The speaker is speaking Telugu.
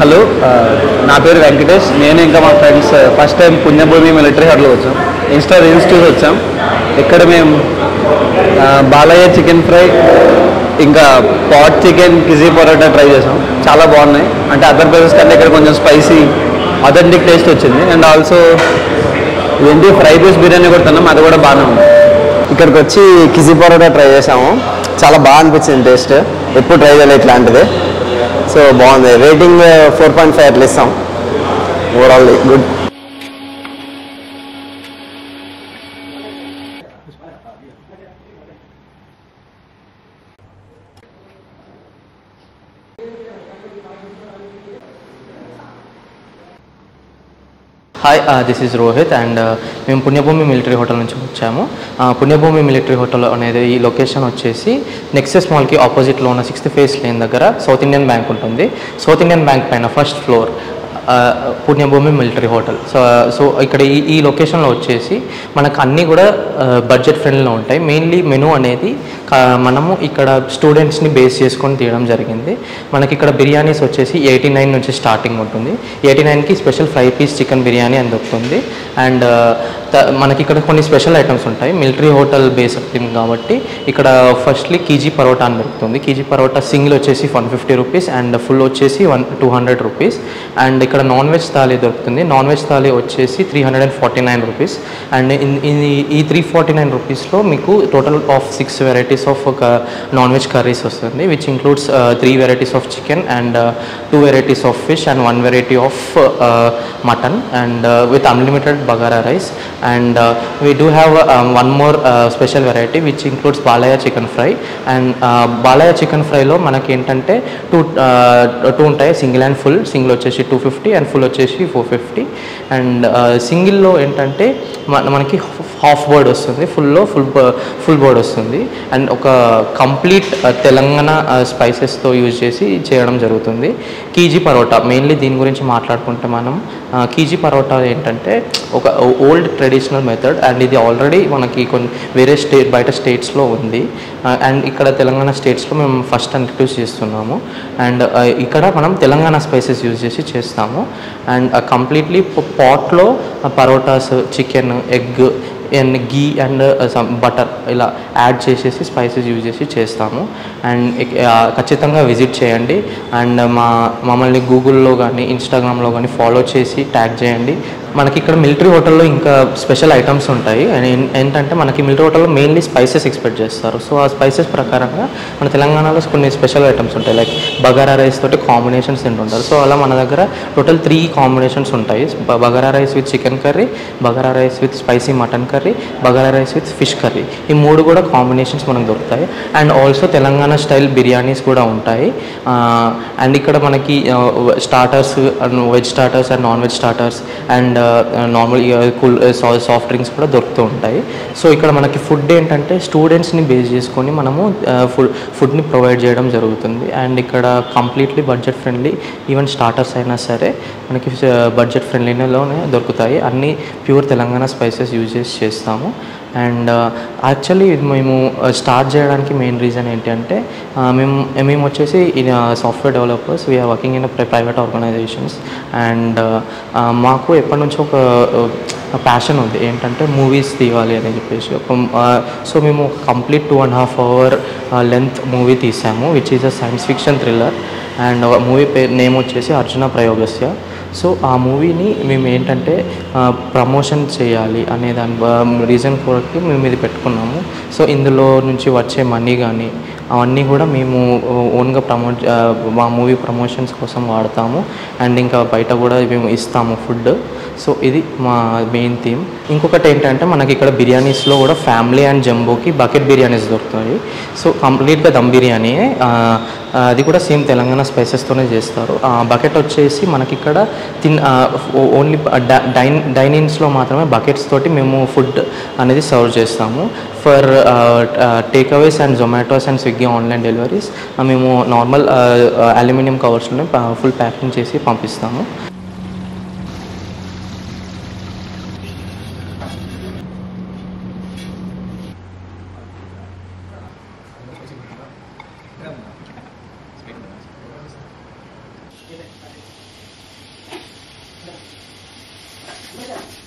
హలో, నా పేరు వెంకటేష్. నేను ఇంకా మా ఫ్రెండ్స్ ఫస్ట్ టైం పుణ్య భూమి మిలిటరీ హాల్లో వచ్చాం. ఇన్స్టా రీల్స్ చూసి వచ్చాం. ఇక్కడ మేము బాలయ్య చికెన్ ఫ్రై, ఇంకా pot chicken, Kizie parotta try చేసాం. చాలా బాగున్నాయి. అంటే అదర్ ప్లేసెస్ కంటే ఇక్కడ కొంచెం స్పైసీ అథెంటిక్ టేస్ట్ వచ్చింది. అండ్ ఆల్సో ఏంటి ఫ్రై పీస్ బిర్యానీ కూడా తిన్నాం, అది కూడా బాగానే ఉంది. ఇక్కడికి వచ్చి కిజీ పరోటా ట్రై చేసాము. చాలా బాగా అనిపించింది టేస్ట్. ఎప్పుడు ట్రై చేయలేదు ఇట్లాంటిది. సో బాగుంది. రేటింగ్ 4.5 అట్లా ఇస్తాం. Overall good. Hi, this is Rohit and మేము Punya Bhumi military hotel నుంచి వచ్చాము. Punya Bhumi military hotel అనేది ఈ లొకేషన్ వచ్చేసి నెక్సస్ మాల్కి ఆపోజిట్లో ఉన్న 6th ఫేస్ లేన్ దగ్గర సౌత్ ఇండియన్ బ్యాంక్ ఉంటుంది. సౌత్ ఇండియన్ బ్యాంక్ పైన ఫస్ట్ ఫ్లోర్ పుణ్య భూమి మిలిటరీ హోటల్. సో ఇక్కడ ఈ లొకేషన్లో వచ్చేసి మనకు అన్నీ కూడా బడ్జెట్ ఫ్రెండ్లీలో ఉంటాయి. మెయిన్లీ మెనూ అనేది మనము ఇక్కడ స్టూడెంట్స్ని బేస్ చేసుకొని తీయడం జరిగింది. మనకి ఇక్కడ బిర్యానీస్ వచ్చేసి 89 నుంచి స్టార్టింగ్ ఉంటుంది. 89కి special fry piece chicken biryani అని దొరుకుతుంది. అండ్ మనకి ఇక్కడ కొన్ని స్పెషల్ ఐటమ్స్ ఉంటాయి. మిలిటరీ హోటల్ బేస్డ్ థీమ్ కాబట్టి ఇక్కడ ఫస్ట్లీ కీజీ పరోటా అని దొరుకుతుంది. కీజీ పరోటా సింగిల్ వచ్చేసి 150 రూపీస్ అండ్ ఫుల్ వచ్చేసి 200 రూపీస్. అండ్ ఇక్కడ నాన్ వెజ్ థాలీ దొరుకుతుంది. నాన్ వెజ్ థాలీ వచ్చేసి 349 రూపీస్. అండ్ ఈ 349 రూపీస్లో మీకు total of 6 varieties of non veg curries వస్తుంది, which includes 3 varieties of chicken and 2 varieties of fish and 1 variety of mutton and with unlimited bagara rice. And we do have one more special variety which includes Balayya chicken fry. And Balayya chicken fry lo manaki entante two ఉంటాయి, సింగిల్ అండ్ ఫుల్. సింగిల్ వచ్చేసి 250 అండ్ ఫుల్ వచ్చేసి 450. అండ్ సింగిల్లో ఏంటంటే మనకి హాఫ్ బర్డ్ వస్తుంది, ఫుల్లో ఫుల్ బర్డ్ వస్తుంది. అండ్ ఒక కంప్లీట్ తెలంగాణ స్పైసెస్తో యూజ్ చేసి చేయడం జరుగుతుంది. కీజీ పరోటా మెయిన్లీ దీని గురించి మాట్లాడుకుంటే మనం కీజీ పరోటా ఏంటంటే ఒక ఓల్డ్ ట్రెడిషనల్ మెథడ్ అండ్ ఇది ఆల్రెడీ మనకి కొన్ని వేరే బయట స్టేట్స్లో ఉంది. అండ్ ఇక్కడ తెలంగాణ స్టేట్స్లో మేము ఫస్ట్ ఇంట్రడ్యూస్ చేస్తున్నాము. అండ్ ఇక్కడ మనం తెలంగాణ స్పైసెస్ యూజ్ చేసి చేస్తాము. అండ్ కంప్లీట్లీ పాట్లో parotas, chicken, egg and ghee and some butter ఇలా యాడ్ చేసేసి స్పైసెస్ యూజ్ చేసి చేస్తాము. అండ్ ఖచ్చితంగా విజిట్ చేయండి. అండ్ మమ్మల్ని గూగుల్లో కానీ ఇన్స్టాగ్రామ్లో కానీ ఫాలో చేసి ట్యాగ్ చేయండి. మనకి ఇక్కడ మిలిటరీ హోటల్లో ఇంకా స్పెషల్ ఐటమ్స్ ఉంటాయి. అండ్ ఏంటంటే మనకి మిలిటరీ హోటల్లో మెయిన్లీ స్పైసెస్ ఎక్స్పెక్ట్ చేస్తారు. సో ఆ స్పైసెస్ ప్రకారంగా మన తెలంగాణలో కొన్ని స్పెషల్ ఐటమ్స్ ఉంటాయి. లైక్ బగారా రైస్ తోటి కాంబినేషన్స్ తింటుంటారు. సో అలా మన దగ్గర టోటల్ 3 కాంబినేషన్స్ ఉంటాయి. Bagara rice with chicken curry, bagara rice with spicy mutton curry, bagara rice with fish curry. ఈ 3 కూడా కాంబినేషన్స్ మనకు దొరుకుతాయి. And also Telangana style biryanis కూడా ఉంటాయి. అండ్ ఇక్కడ మనకి starters, veg starters and non veg starters and normal cool soft drinks కూడా దొరుకుతూ ఉంటాయి. సో ఇక్కడ మనకి ఫుడ్ ఏంటంటే స్టూడెంట్స్ని బేస్ చేసుకొని మనము ఫుడ్ని ప్రొవైడ్ చేయడం జరుగుతుంది. అండ్ ఇక్కడ completely budget friendly. Even starters అయినా సరే మనకి బడ్జెట్ ఫ్రెండ్లీలోనే దొరుకుతాయి. అన్నీ ప్యూర్ తెలంగాణ స్పైసెస్ యూజ్ చేసి చేస్తాము. అండ్ యాక్చువల్లీ మేము స్టార్ట్ చేయడానికి మెయిన్ రీజన్ ఏంటి అంటే మేము వచ్చేసి software developers, we are working in private organisations. And మాకు ఎప్పటి నుంచో ఒక ప్యాషన్ ఉంది ఏంటంటే మూవీస్ తీయాలి అని చెప్పేసి. సో మేము కంప్లీట్ 2.5 hour లెంత్ మూవీ తీసాము, which is a science fiction thriller. And movie పేరు నేమ్ వచ్చేసి అర్జున ప్రయోగస్య. సో ఆ మూవీని మేము ఏంటంటే ప్రమోషన్ చేయాలి అనే దాని రీజన్ కొరకు మేము ఇది పెట్టుకున్నాము. సో ఇందులో నుంచి వచ్చే మనీ కానీ అవన్నీ కూడా మేము ఓన్గా మా మూవీ ప్రమోషన్స్ కోసం వాడతాము. అండ్ ఇంకా బయట కూడా మేము ఇస్తాము ఫుడ్. సో ఇది మా మెయిన్ థీమ్. ఇంకొకటి ఏంటంటే మనకి ఇక్కడ బిర్యానీస్లో కూడా ఫ్యామిలీ అండ్ జంబోకి బకెట్ బిర్యానీస్ దొరుకుతాయి. సో కంప్లీట్గా దమ్ బిర్యానీ, అది కూడా సేమ్ తెలంగాణ స్పైసెస్తోనే చేస్తారు. బకెట్ వచ్చేసి మనకి ఇక్కడ ఓన్లీ డైనింగ్స్లో మాత్రమే బకెట్స్ తోటి మేము ఫుడ్ అనేది సర్వ్ చేస్తాము. For takeaways and Zomato's and Swiggy online deliveries మేము నార్మల్ అల్యూమినియం కవర్స్లోనే ఫుల్ ప్యాకింగ్ చేసి పంపిస్తాము. Yes, sir.